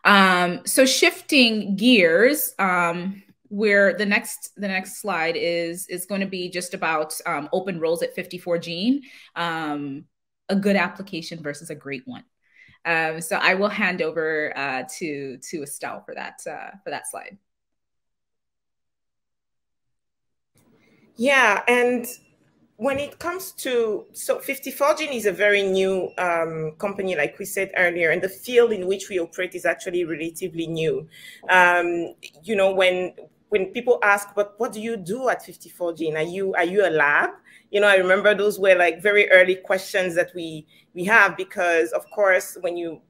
So shifting gears, where the next slide is going to be just about open roles at 54 Gene, a good application versus a great one. So I will hand over to Estelle for that slide. Yeah, and when it comes to, so 54 Gene is a very new company, like we said earlier, and the field in which we operate is actually relatively new. You know, when people ask, but what do you do at 54 Gene? Are you a lab? You know, I remember those were like very early questions that we have, because of course, when you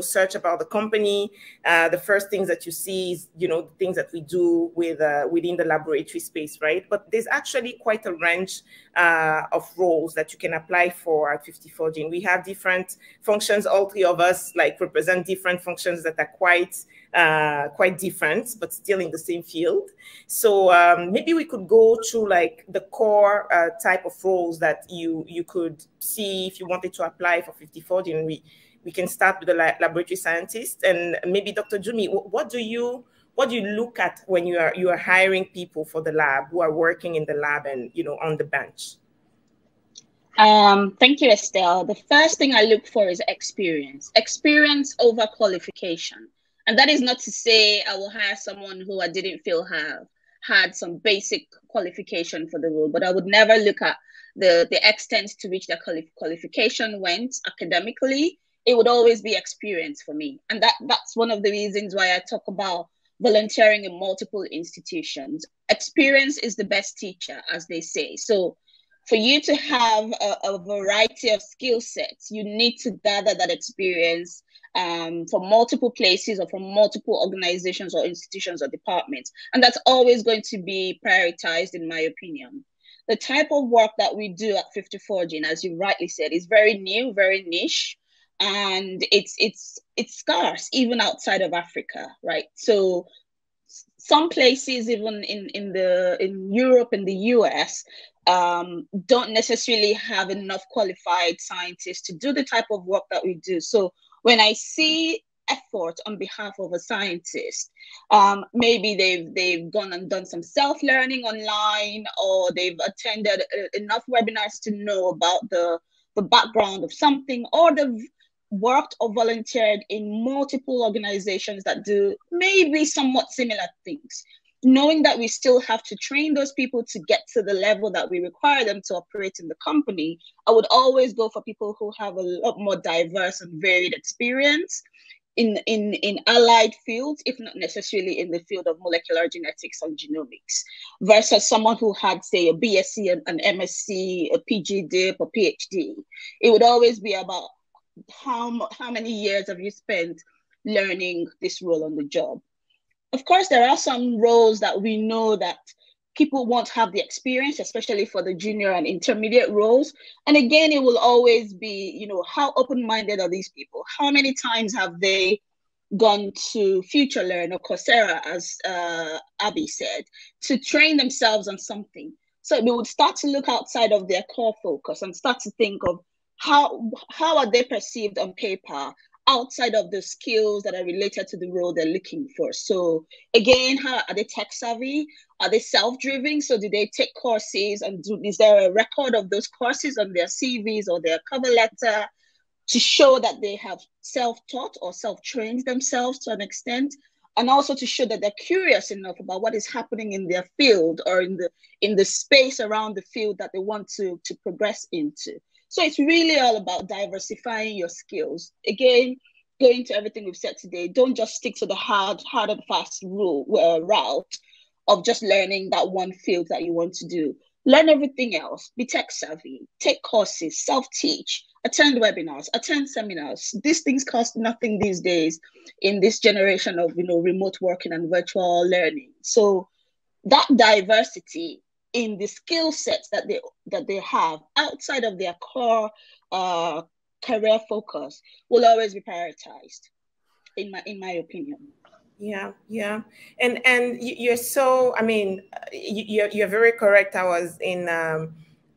search about the company, the first things that you see is, the things that we do with within the laboratory space, right? But there's actually quite a range of roles that you can apply for at 54 Gene. We have different functions. All three of us like represent different functions that are quite different, but still in the same field. So maybe we could go through like the core type of roles that you could see if you wanted to apply for 54 Gene. We can start with the laboratory scientist, and maybe Dr. Jumi, what do you look at when you are hiring people for the lab who are working in the lab and on the bench? Thank you, Estelle. The first thing I look for is experience over qualification. And that is not to say I will hire someone who I didn't feel had some basic qualification for the role, but I would never look at the extent to which their qualification went academically. It would always be experience for me. And that's one of the reasons why I talk about volunteering in multiple institutions. Experience is the best teacher, as they say. So for you to have a variety of skill sets, you need to gather that experience from multiple places or from multiple organizations or institutions or departments. And that's always going to be prioritized, in my opinion. The type of work that we do at 54 Gene, as you rightly said, is very new, very niche. And it's scarce even outside of Africa, right? So some places, even in Europe and the US, don't necessarily have enough qualified scientists to do the type of work that we do. So when I see effort on behalf of a scientist, maybe they've gone and done some self-learning online, or they've attended enough webinars to know about the background of something, or they've worked or volunteered in multiple organizations that do maybe somewhat similar things. Knowing that we still have to train those people to get to the level that we require them to operate in the company, I would always go for people who have a lot more diverse and varied experience in allied fields, if not necessarily in the field of molecular genetics and genomics, versus someone who had, say, a BSc, an MSc, a PG dip, or PhD. It would always be about how many years have you spent learning this role on the job. Of course, there are some roles that we know that people won't have the experience, especially for the junior and intermediate roles. And again, it will always be, how open-minded are these people? How many times have they gone to FutureLearn or Coursera, as Abi said, to train themselves on something? So we would start to look outside of their core focus and start to think of how are they perceived on paper outside of the skills that are related to the role they're looking for. So again, how are they tech savvy? Are they self-driven? So do they take courses, and is there a record of those courses on their CVs or their cover letter to show that they have self-taught or self-trained themselves to an extent? And also to show that they're curious enough about what is happening in their field or in the space around the field that they want to progress into. So it's really all about diversifying your skills. Again, going to everything we've said today, don't just stick to the hard and fast route of just learning that one field that you want to do. Learn everything else, be tech savvy, take courses, self-teach, attend webinars, attend seminars. These things cost nothing these days in this generation of remote working and virtual learning. So that diversity in the skill sets that they have outside of their core career focus will always be prioritized, in my opinion. Yeah. And you're so, I mean, you're very correct. I was in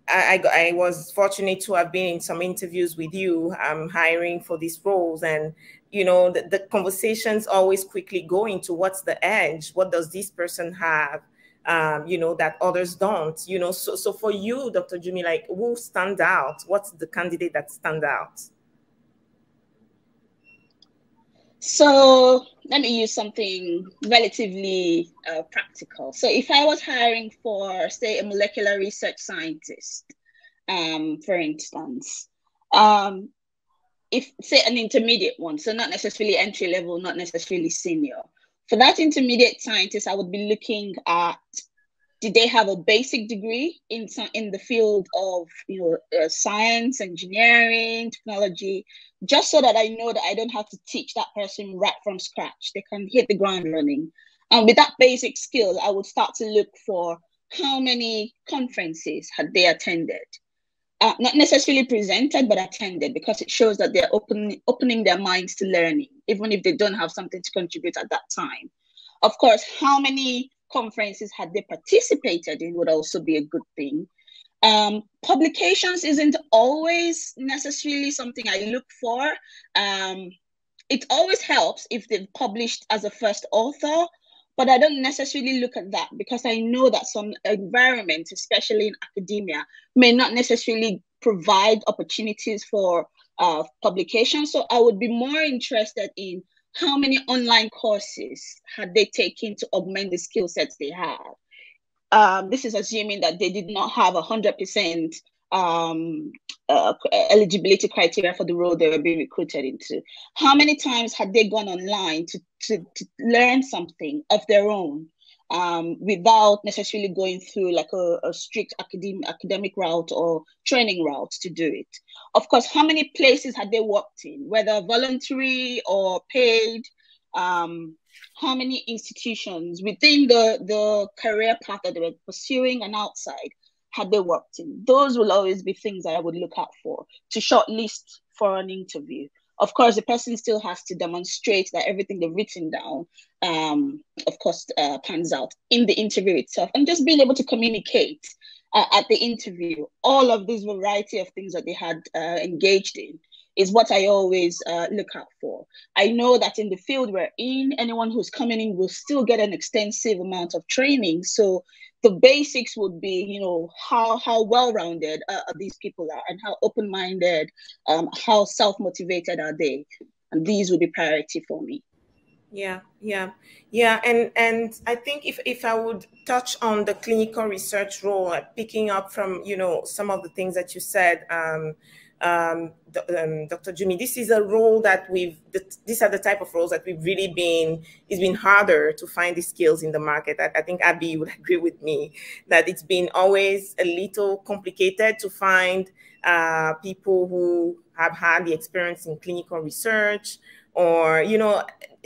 I was fortunate to have been in some interviews with you, hiring for these roles, and you know the conversations always quickly go into what's the edge, what does this person have, you know, that others don't, you know. So for you, Dr. Jumi, like, who stand out? What's the candidate that stand out? So let me use something relatively practical. So if I was hiring for, say, a molecular research scientist, for instance, if, say, an intermediate one, so not necessarily entry level, not necessarily senior. For that intermediate scientist, I would be looking at, did they have a basic degree in the field of, you know, science, engineering, technology, just so that I know that I don't have to teach that person right from scratch. They can hit the ground running. And with that basic skill, I would start to look for how many conferences had they attended. Not necessarily presented, but attended, because it shows that they're opening their minds to learning, even if they don't have something to contribute at that time. Of course, how many conferences had they participated in would also be a good thing. Publications isn't always necessarily something I look for. It always helps if they've published as a first author, but I don't necessarily look at that, because I know that some environments, especially in academia, may not necessarily provide opportunities for publication. So I would be more interested in how many online courses had they taken to augment the skill sets they have. This is assuming that they did not have 100% eligibility criteria for the role they were being recruited into. How many times had they gone online to learn something of their own, without necessarily going through like a strict academic route or training route to do it? Of course, how many places had they worked in, whether voluntary or paid? How many institutions within the career path that they were pursuing and outside had they worked in? Those will always be things that I would look out for to shortlist for an interview. Of course, the person still has to demonstrate that everything they've written down, of course, pans out in the interview itself, and just being able to communicate at the interview. All of this variety of things that they had engaged in is what I always look out for. I know that in the field we're in, anyone who's coming in will still get an extensive amount of training. So the basics would be, you know, how well-rounded these people are, and how open-minded, how self-motivated are they? And these would be priority for me. Yeah. And I think if I would touch on the clinical research role, picking up from, you know, some of the things that you said, Dr. Jumi, this is a role that these are the type of roles that it's been harder to find the skills in the market. I think Abi would agree with me that it's been always a little complicated to find people who have had the experience in clinical research, or, you know,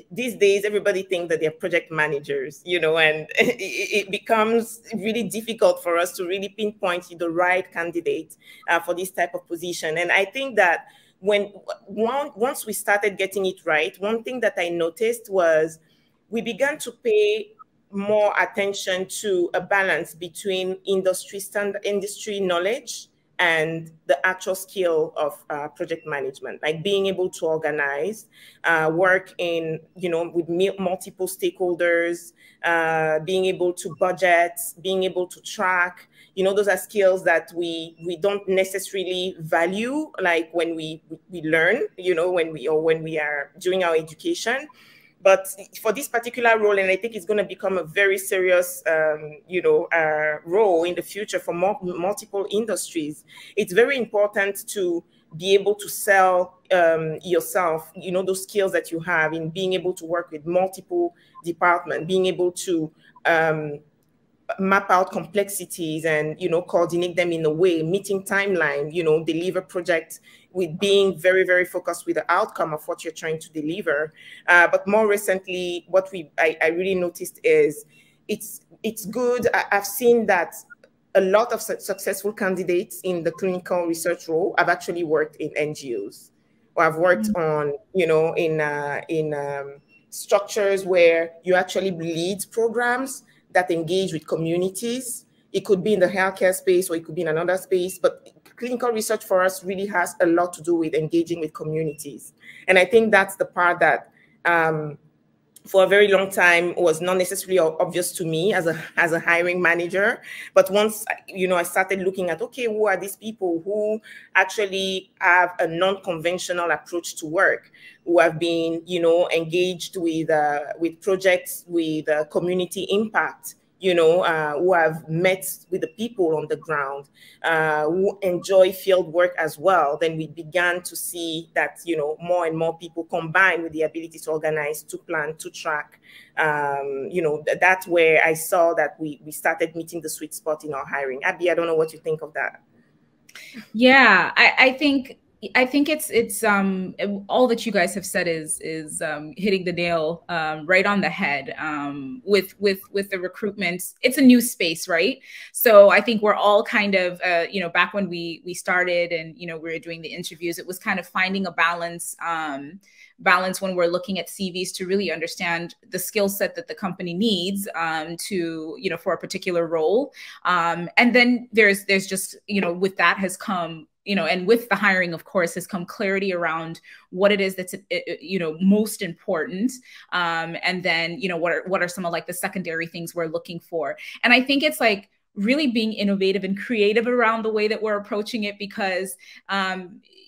these days everybody thinks that they're project managers, you know, and it becomes really difficult for us to really pinpoint the right candidate for this type of position. And I think that once we started getting it right, one thing that I noticed was we began to pay more attention to a balance between industry knowledge and the actual skill of project management, like being able to organize, work in, you know, with multiple stakeholders, being able to budget, being able to track. You know, those are skills that we don't necessarily value, like when we learn, you know, when we are doing our education. But for this particular role, and I think it's going to become a very serious, role in the future for multiple industries, it's very important to be able to sell yourself, you know, those skills that you have in being able to work with multiple departments, being able to map out complexities and, you know, coordinate them in a way, meeting timeline, you know, deliver projects with being very, very focused with the outcome of what you're trying to deliver. But more recently, what I really noticed is it's good. I've seen that a lot of successful candidates in the clinical research role have actually worked in NGOs, or have worked on, you know, in structures where you actually lead programs that engage with communities, It could be in the healthcare space, or it could be in another space. But clinical research for us really has a lot to do with engaging with communities. And I think that's the part that for a very long time was not necessarily obvious to me as a hiring manager. But once, I started looking at, okay, who are these people who actually have a non-conventional approach to work, who have been, engaged with projects with community impact, who have met with the people on the ground, who enjoy field work as well. Then we began to see that, more and more people combine with the ability to organize, to plan, to track. That's where I saw that we started meeting the sweet spot in our hiring. Abi, I don't know what you think of that. Yeah, I think it's all that you guys have said is hitting the nail right on the head with the recruitment. It's a new space, right? So I think we're all kind of back when we started and we were doing the interviews, it was kind of finding a balance when we're looking at CVs to really understand the skill set that the company needs for a particular role. And then there's just, with that has come, and with the hiring, of course, has come clarity around what it is that's, most important. And then, what are some of like the secondary things we're looking for? And I think it's like really being innovative and creative around the way that we're approaching it, because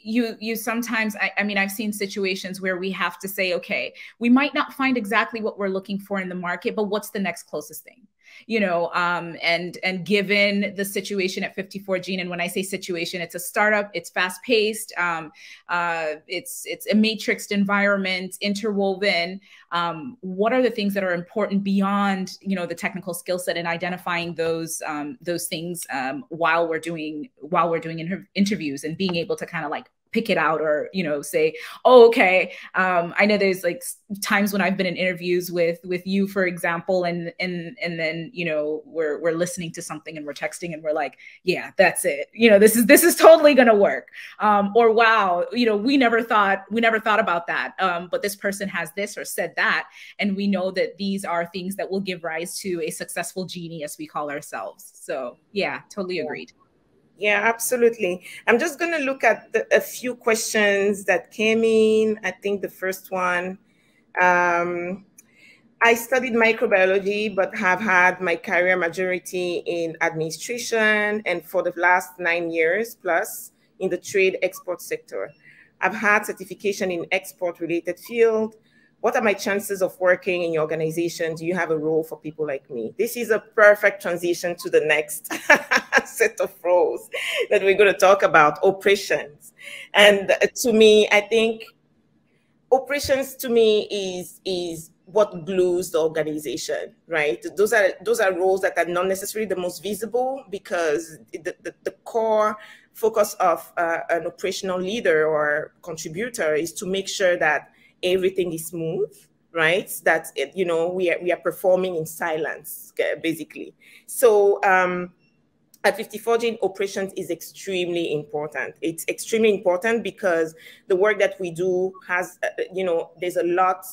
you sometimes, I've seen situations where we have to say, okay, we might not find exactly what we're looking for in the market, but what's the next closest thing? And given the situation at 54 Gene, and when I say situation, it's a startup, it's fast paced, it's a matrixed environment, interwoven. What are the things that are important beyond, the technical skill set, and identifying those things while we're doing interviews, and being able to kind of like pick it out, or say, oh, okay, I know there's like times when I've been in interviews with you, for example, and then we're listening to something and we're texting and we're like, yeah, that's it, this is totally gonna work, or wow, we never thought about that, but this person has this or said that, and we know that these are things that will give rise to a successful genie, as we call ourselves. So yeah, totally agreed. Yeah, absolutely. I'm just going to look at a few questions that came in. I think the first one, I studied microbiology, but have had my career majority in administration, and for the last 9 years plus in the trade export sector. I've had certification in export-related field. What are my chances of working in your organization? Do you have a role for people like me? This is a perfect transition to the next set of roles that we're going to talk about, operations. And to me, I think operations to me is what glues the organization, right? Those are roles that are not necessarily the most visible, because the core focus of an operational leader or contributor is to make sure that everything is smooth, right? That we are performing in silence, basically. So at 54 Gene, operations is extremely important. It's extremely important because the work that we do has, there's a lot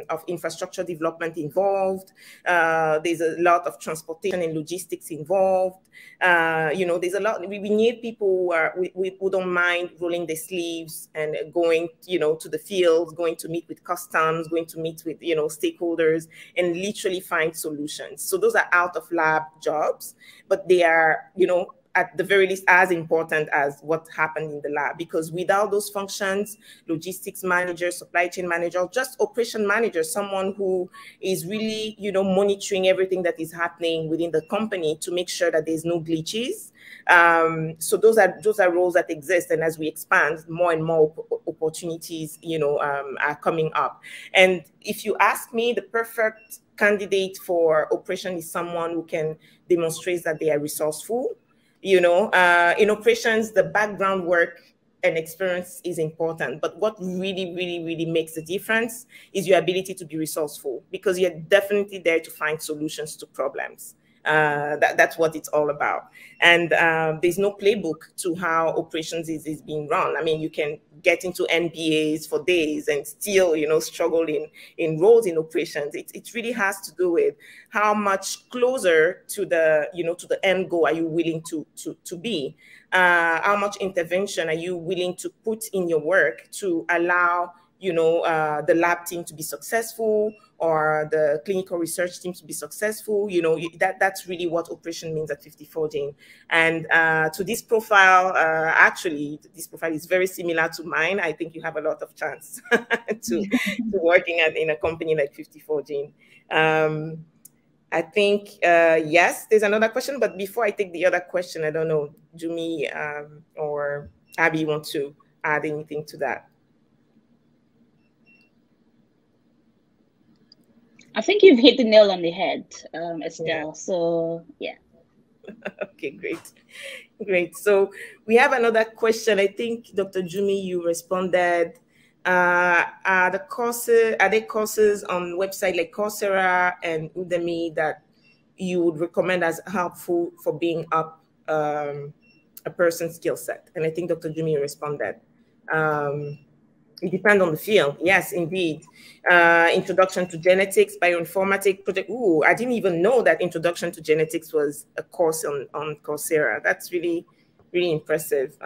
of infrastructure development involved. There's a lot of transportation and logistics involved. There's a lot. We need people who don't mind rolling their sleeves and going, to the fields, going to meet with customs, going to meet with, stakeholders, and literally find solutions. So those are out of lab jobs, but they are, at the very least as important as what happened in the lab, because without those functions, logistics manager, supply chain manager, just operation manager, someone who is really, monitoring everything that is happening within the company to make sure that there's no glitches. So those are roles that exist, and as we expand, more and more opportunities, are coming up. And if you ask me, the perfect candidate for operation is someone who can demonstrate that they are resourceful. In operations, the background work and experience is important, but what really, really, really makes the difference is your ability to be resourceful, because you're definitely there to find solutions to problems. That's what it's all about. And there's no playbook to how operations is being run. I mean, you can get into MBAs for days and still, struggle in roles in operations. It really has to do with how much closer to the, to the end goal are you willing to be? How much intervention are you willing to put in your work to allow, the lab team to be successful, or the clinical research team to be successful? That's really what operation means at 54Gene. And to this profile, actually, this profile is very similar to mine. I think you have a lot of chance to working in a company like 54Gene. I think, yes, there's another question, but before I take the other question, I don't know, Jumi or Abi want to add anything to that? I think you've hit the nail on the head, Estelle. Yeah. So, yeah. Okay, great. So we have another question. I think, Dr. Jumi, you responded. Are there courses on website like Coursera and Udemy that you would recommend as helpful for being up a person's skill set? And I think Dr. Jumi responded. It depends on the field. Yes, indeed. Introduction to genetics, bioinformatics project. Ooh, I didn't even know that Introduction to Genetics was a course on Coursera. That's really, really impressive.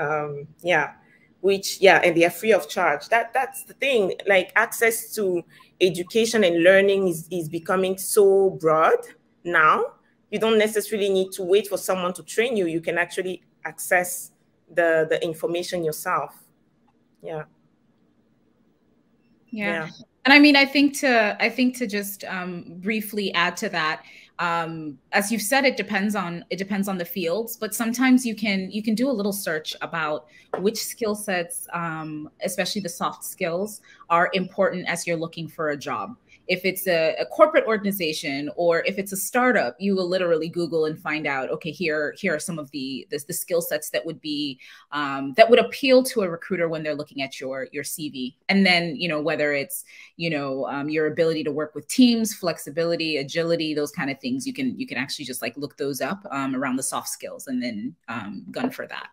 Yeah, and they are free of charge. That's the thing. Like, access to education and learning is becoming so broad now. You don't necessarily need to wait for someone to train you. You can actually access the information yourself. Yeah. Yeah. And I mean, I think to just briefly add to that, as you've said, it depends on the fields, but sometimes you can do a little search about which skill sets, especially the soft skills, are important as you're looking for a job. If it's a corporate organization or if it's a startup, you will literally Google and find out, okay, here are some of the skill sets that would be that would appeal to a recruiter when they're looking at your CV. And then, whether it's, your ability to work with teams, flexibility, agility, those kind of things, you can actually just like look those up around the soft skills and then gun for that.